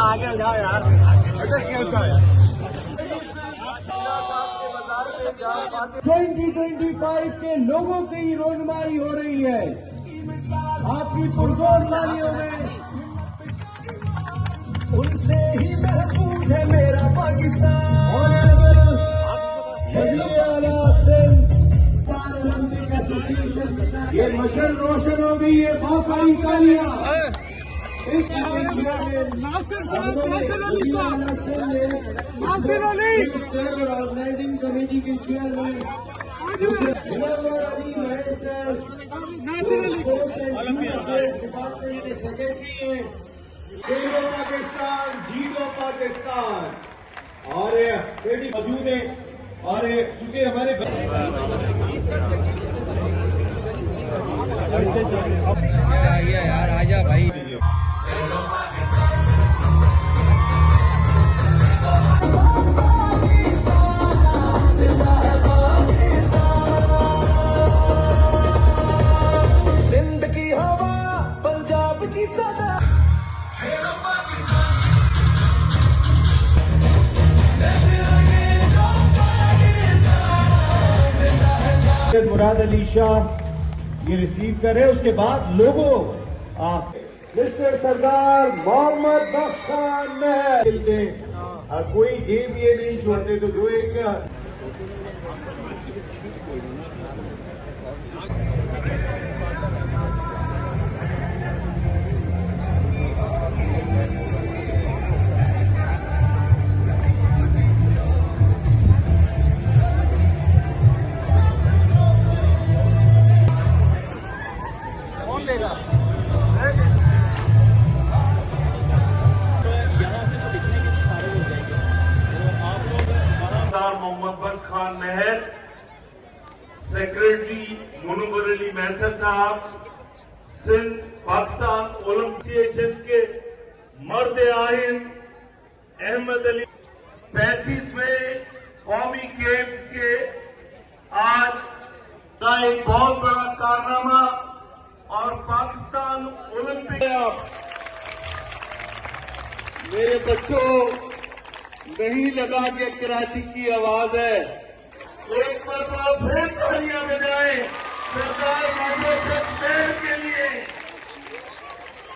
आगे हो जाओ यार। 2025 के लोगों की रोजमारी हो रही है। आपकी पुरजोर तालियों में उनसे ही महफूज है मेरा पाकिस्तान। ये मशल रोशन हो गई है। बहुत सारी तालियां ऑर्गेनाइजिंग कमेटी के chairman Ali Mahesh sir, department के सेक्रेटरी हैं। Zero Pakistan, zero Pakistan. और बेटी मौजूद है। और चूंकि हमारे यार आजा भाई। सिंध की हवा, पंजाब की सदा। मुराद अली शाह ये रिसीव करे। उसके बाद लोगों मिस्टर सरदार मोहम्मद बख्श खान मिलते। कोई गेम ये नहीं छोड़ते। तो जो एक मोहम्मद बख्श खान मेहर, सेक्रेटरी मुनव्वर अली मैसर साहब, सिंध पाकिस्तान ओलंपिक के मर्द आइन अहमद अली 35वें कौमी गेम्स के आज का एक बहुत बड़ा कारनामा और पाकिस्तान ओलंपिक। मेरे बच्चों, नहीं लगा कि कराची की आवाज है। एक बार फिर तालियां बजाएं सरदार मोहम्मद बख्श खान के लिए।